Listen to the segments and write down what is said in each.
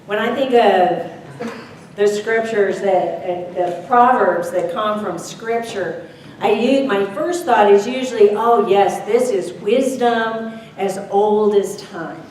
When I think of the scriptures, the proverbs that come from scripture, my first thought is usually, oh yes, this is wisdom as old as time.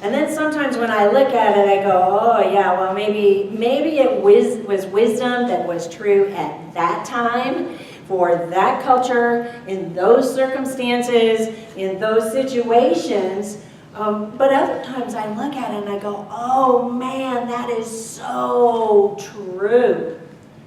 And then sometimes when I look at it, I go, oh yeah, well maybe it was wisdom that was true at that time, for that culture, in those circumstances, in those situations. But other times I look at it and I go, oh man, that is so true.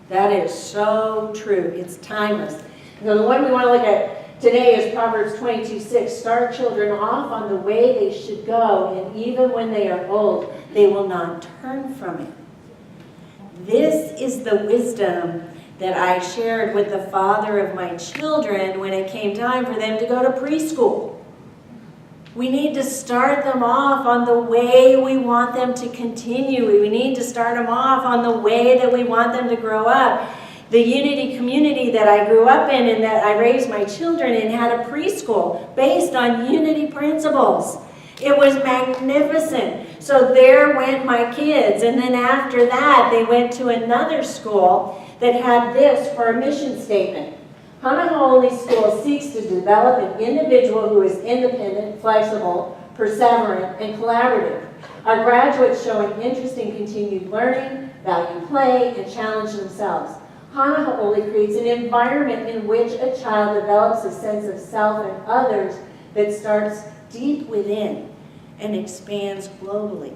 That is so true. It's timeless. Now, the one we want to look at today is Proverbs 22:6. Start children off on the way they should go, and even when they are old, they will not turn from it. This is the wisdom that I shared with the father of my children when it came time for them to go to preschool. We need to start them off on the way we want them to continue. We need to start them off on the way that we want them to grow up. The Unity community that I grew up in and that I raised my children in had a preschool based on Unity principles. It was magnificent. So there went my kids. And then after that, they went to another school that had this for a mission statement. Hana Holy School seeks to develop an individual who is independent, flexible, perseverant, and collaborative. Our graduates show an interest in continued learning, value play, and challenge themselves. Hana Holy creates an environment in which a child develops a sense of self and others that starts deep within and expands globally.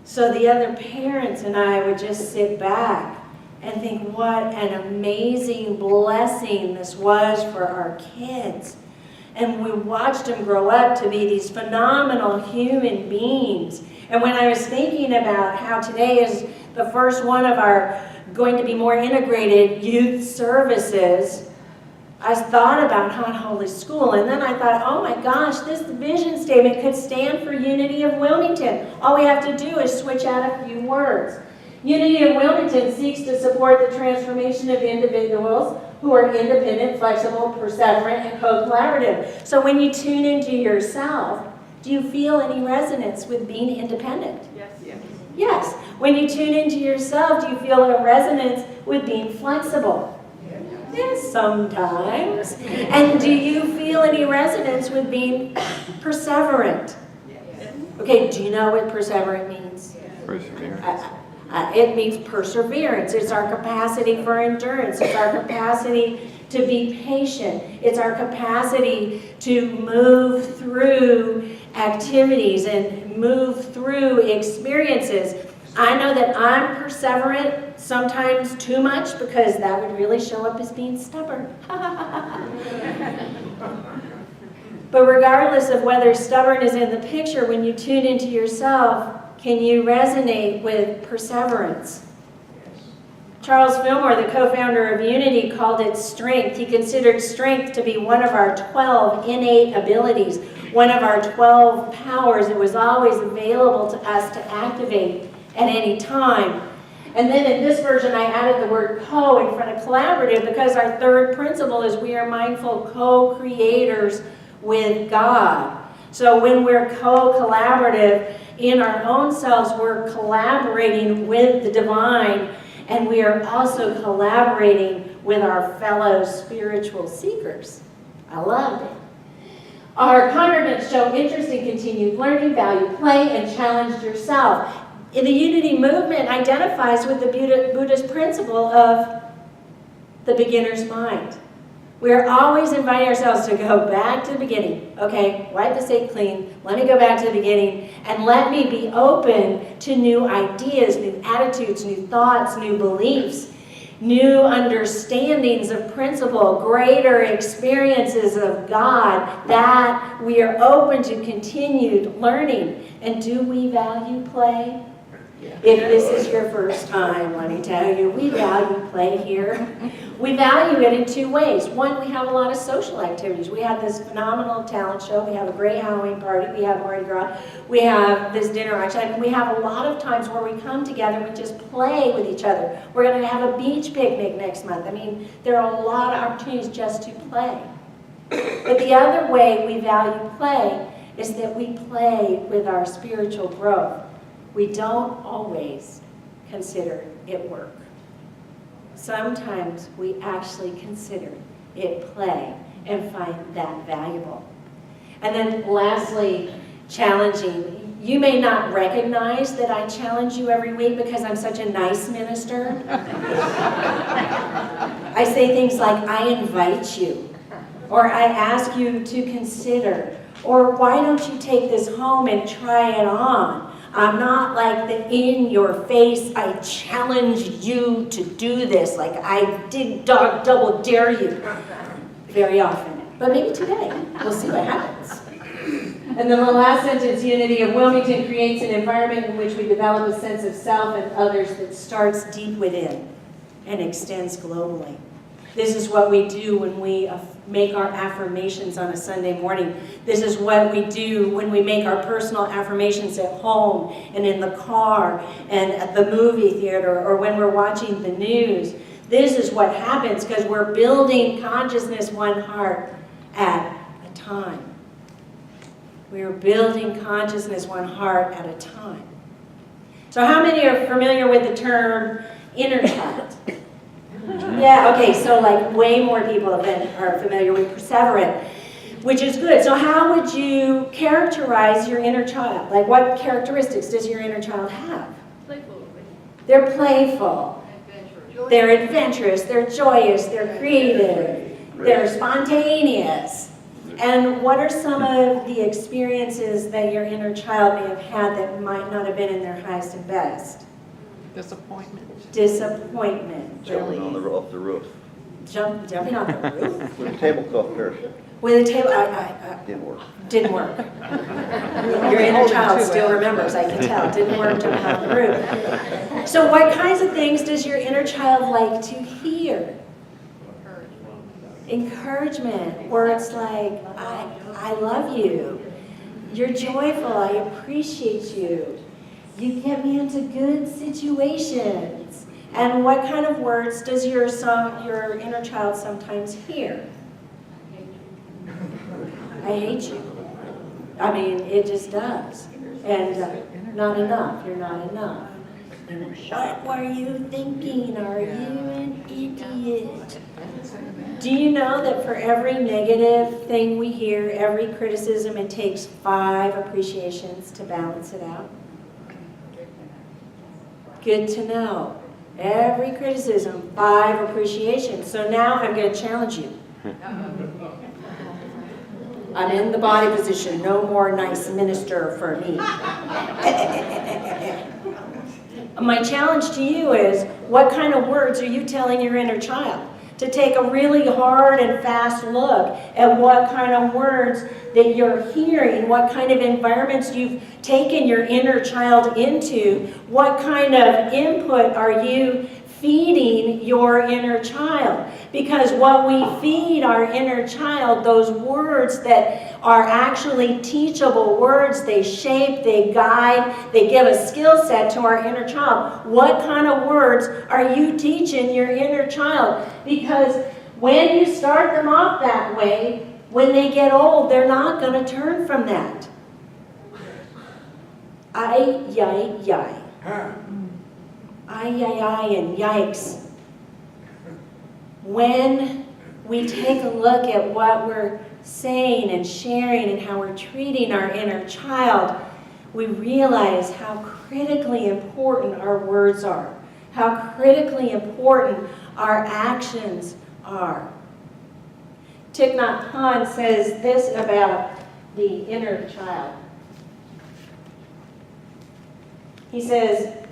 So the other parents and I would just sit back and think what an amazing blessing this was for our kids. And we watched them grow up to be these phenomenal human beings. And when I was thinking about how today is the first one of our going to be more integrated youth services, I thought about Hana Holy School, and then I thought, oh my gosh, this vision statement could stand for Unity of Wilmington. All we have to do is switch out a few words. Unity of Wilmington seeks to support the transformation of individuals who are independent, flexible, perseverant, and co-collaborative. So when you tune into yourself, do you feel any resonance with being independent? Yes. Yes. Yes. When you tune into yourself, do you feel a resonance with being flexible? Yes, sometimes. And do you feel any resonance with being perseverant? Yes. Okay, do you know what perseverant means? Perseverance. It means perseverance. It's our capacity for endurance. It's our capacity to be patient. It's our capacity to move through activities and move through experiences. I know that I'm perseverant, sometimes too much, because that would really show up as being stubborn. But regardless of whether stubborn is in the picture, when you tune into yourself, can you resonate with perseverance? Charles Fillmore, the co-founder of Unity, called it strength. He considered strength to be one of our 12 innate abilities, one of our 12 powers that was always available to us to activate at any time. And then in this version, I added the word co in front of collaborative because our third principle is we are mindful co-creators with God. So when we're co-collaborative in our own selves, we're collaborating with the divine, and we are also collaborating with our fellow spiritual seekers. I loved it. Our congregants show interest in continued learning, value play, and challenge yourself. The Unity movement identifies with the Buddhist principle of the beginner's mind. We're always inviting ourselves to go back to the beginning. Okay, wipe the slate clean. Let me go back to the beginning and let me be open to new ideas, new attitudes, new thoughts, new beliefs, new understandings of principle, greater experiences of God, that we are open to continued learning. And do we value play? If this is your first time, let me tell you, we value play here. We value it in two ways. One, we have a lot of social activities. We have this phenomenal talent show. We have a great Halloween party. We have Mardi Gras. We have this dinner. Actually, we have a lot of times where we come together and we just play with each other. We're going to have a beach picnic next month. I mean, there are a lot of opportunities just to play. But the other way we value play is that we play with our spiritual growth. we don't always consider it work. Sometimes we actually consider it play and find that valuable. And then lastly, challenging. You may not recognize that I challenge you every week because I'm such a nice minister. I say things like, I invite you, or I ask you to consider, or why don't you take this home and try it on? I'm not like the in your face, I challenge you to do this, like I did double dare you very often. But maybe today, we'll see what happens. And then the last sentence, Unity of Wilmington creates an environment in which we develop a sense of self and others that starts deep within and extends globally. This is what we do when we make our affirmations on a Sunday morning. This is what we do when we make our personal affirmations at home and in the car and at the movie theater or when we're watching the news. This is what happens because we're building consciousness one heart at a time. We are building consciousness one heart at a time. So how many are familiar with the term inner child? Yeah, okay, so like way more people are familiar with perseverant, which is good. So how would you characterize your inner child? Like what characteristics does your inner child have? Playful. They're playful. They're adventurous. They're joyous. They're creative. They're spontaneous. And what are some of the experiences that your inner child may have had that might not have been in their highest and best? Disappointment. Disappointment. Jumping off the roof. Jumping off the roof? With a tablecloth parachute. With a table, Didn't work. didn't work. Your inner child still remembers, I can tell. Didn't work, jumping off the roof. So what kinds of things does your inner child like to hear? Encouragement. Words like, I love you. You're joyful. I appreciate you. You get me into good situations. And what kind of words does your inner child sometimes hear? I hate you. I mean, it just does. And not enough. You're not enough. And what were you thinking? Are you an idiot? Do you know that for every negative thing we hear, every criticism, it takes 5 appreciations to balance it out? Good to know. Every criticism, 5 appreciations. So now I'm going to challenge you. I'm in the body position. No more nice minister for me. My challenge to you is, what kind of words are you telling your inner child? To take a really hard and fast look at what kind of words that you're hearing, what kind of environments you've taken your inner child into, what kind of input are you feeding your inner child? Because what we feed our inner child, those words that are actually teachable words, they shape, they guide, they give a skill set to our inner child. What kind of words are you teaching your inner child? Because when you start them off that way, when they get old, they're not going to turn from that. Ay, yay, yay. Ay, yay, yay, and yikes. When we take a look at what we're saying and sharing and how we're treating our inner child, we realize how critically important our words are, how critically important our actions are. Thich Nhat Hanh says this about the inner child. He says,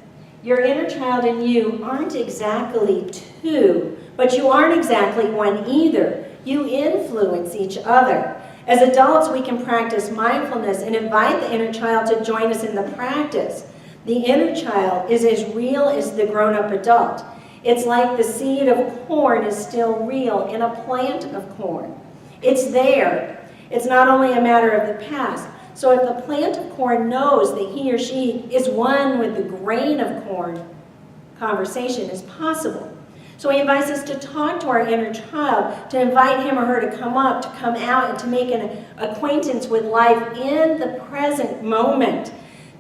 your inner child and you aren't exactly two, but you aren't exactly one either. You influence each other. As adults, we can practice mindfulness and invite the inner child to join us in the practice. The inner child is as real as the grown-up adult. It's like the seed of corn is still real in a plant of corn. It's there. It's not only a matter of the past. So if the plant of corn knows that he or she is one with the grain of corn, conversation is possible. So he invites us to talk to our inner child, to invite him or her to come up, to come out, and to make an acquaintance with life in the present moment,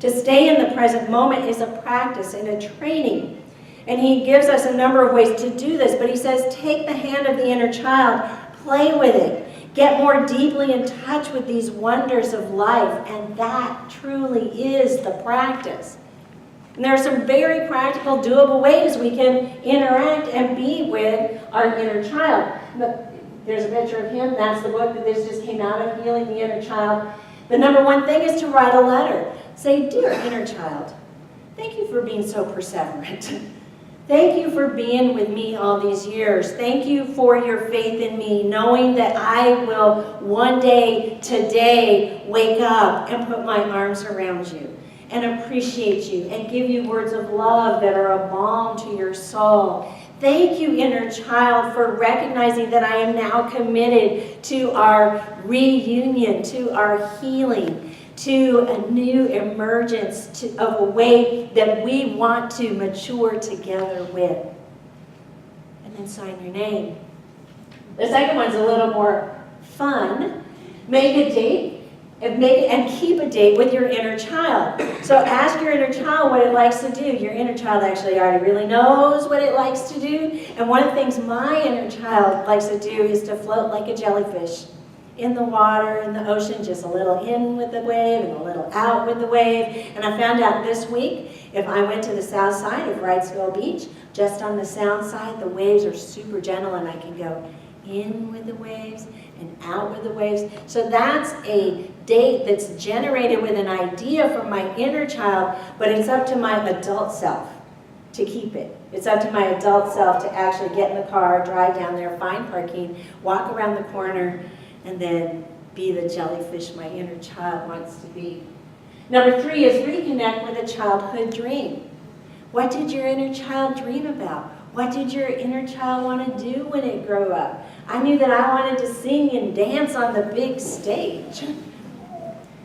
To stay in the present moment is a practice and a training. And he gives us a number of ways to do this, but he says, take the hand of the inner child, play with it, get more deeply in touch with these wonders of life, and that truly is the practice. And there are some very practical, doable ways we can interact and be with our inner child. There's a picture of him. That's the book that this just came out of, Healing the Inner Child. The number one thing is to write a letter. Say, dear inner child, thank you for being so perseverant. Thank you for being with me all these years. Thank you for your faith in me, knowing that I will one day, today, wake up and put my arms around you and appreciate you and give you words of love that are a balm to your soul. Thank you, inner child, for recognizing that I am now committed to our reunion, to our healing, to a new emergence of a way that we want to mature together with. And then sign your name. The second one's a little more fun. Make a date and keep a date with your inner child. So ask your inner child what it likes to do. Your inner child actually already really knows what it likes to do. And one of the things my inner child likes to do is to float like a jellyfish in the water, in the ocean, just a little in with the wave and a little out with the wave. And I found out this week, if I went to the south side of Wrightsville Beach, just on the south side, the waves are super gentle and I can go in with the waves and out with the waves. So that's a date that's generated with an idea from my inner child, but it's up to my adult self to keep it. It's up to my adult self to actually get in the car, drive down there, find parking, walk around the corner, and then be the jellyfish my inner child wants to be. Number 3 is reconnect with a childhood dream. What did your inner child dream about? What did your inner child want to do when it grew up? I knew that I wanted to sing and dance on the big stage.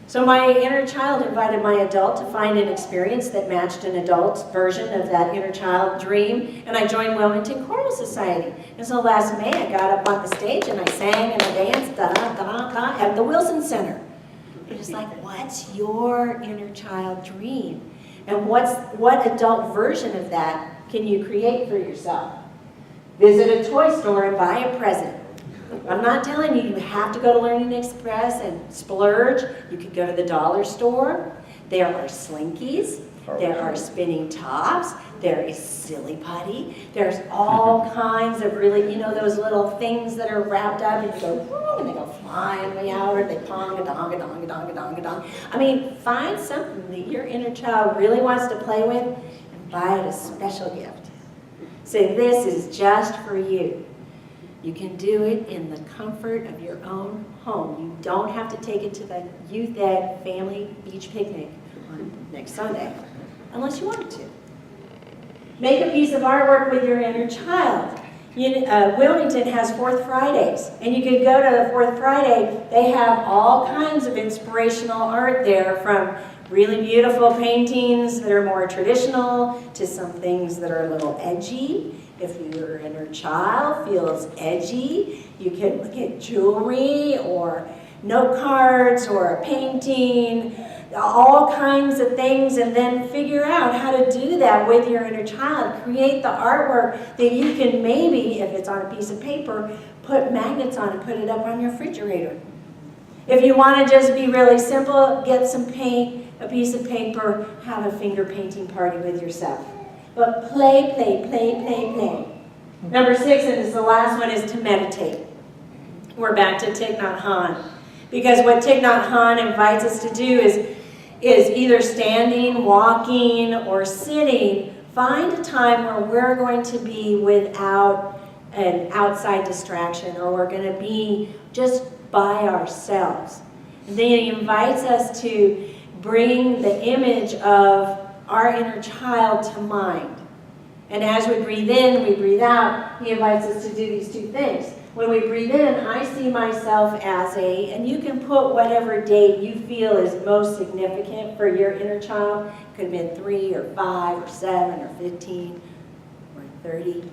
So my inner child invited my adult to find an experience that matched an adult's version of that inner child dream, and I joined Wilmington Choral Society. And so last May I got up on the stage and I sang and I danced at the Wilson Center. It was like, what's your inner child dream? And what adult version of that can you create for yourself? Visit a toy store and buy a present. I'm not telling you have to go to Learning Express and splurge. You could go to the dollar store. There are Slinkies. There are spinning tops. There is Silly Putty. There's all kinds of really, those little things that are wrapped up and you go, whoo, and they go flying way out, or they pong, a dong, a dong, a dong, a dong, a dong. I mean, find something that your inner child really wants to play with and buy it a special gift. Say, this is just for you. You can do it in the comfort of your own home. You don't have to take it to the Youth Ed Family Beach Picnic on next Sunday, unless you want to. Make a piece of artwork with your inner child. Wilmington has Fourth Fridays, and you could go to the Fourth Friday. They have all kinds of inspirational art there, from really beautiful paintings that are more traditional to some things that are a little edgy. If your inner child feels edgy, you can look at jewelry or note cards or a painting, all kinds of things, and then figure out how to do that with your inner child. Create the artwork that you can maybe, if it's on a piece of paper, put magnets on and put it up on your refrigerator. If you want to just be really simple, get some paint, a piece of paper, have a finger painting party with yourself. But play, play, play, play, play. Number 6, and this is the last one, is to meditate. We're back to Thich Nhat Hanh. Because what Thich Nhat Hanh invites us to do is either standing, walking, or sitting. Find a time where we're going to be without an outside distraction, or we're going to be just by ourselves. And then he invites us to bring the image of our inner child to mind. And as we breathe in, we breathe out, he invites us to do these 2 things. When we breathe in, I see myself as and you can put whatever date you feel is most significant for your inner child. It could have been 3 or 5 or 7 or 15 or 30.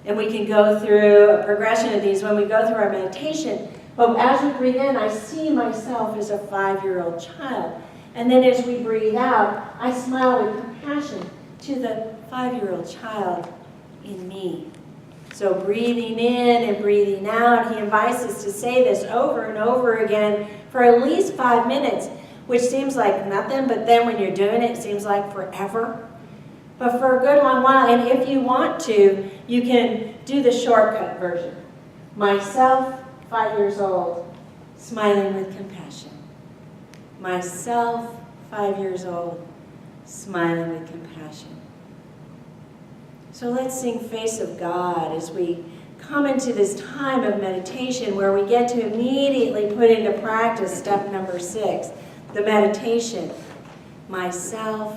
And we can go through a progression of these when we go through our meditation. But as we breathe in, I see myself as a 5-year-old child. And then as we breathe out, I smile with compassion to the 5-year-old child in me. So breathing in and breathing out, he invites us to say this over and over again for at least 5 minutes, which seems like nothing, but then when you're doing it, it seems like forever. But for a good long while, and if you want to, you can do the shortcut version. Myself, 5 years old, smiling with compassion. Myself, 5 years old, smiling with compassion. So let's sing Face of God as we come into this time of meditation where we get to immediately put into practice step number 6, the meditation. Myself,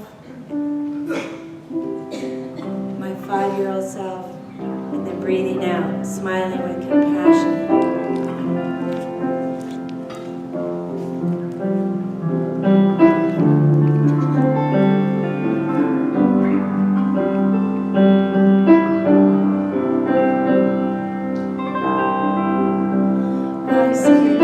my 5-year-old self, and then breathing out, smiling with compassion. I see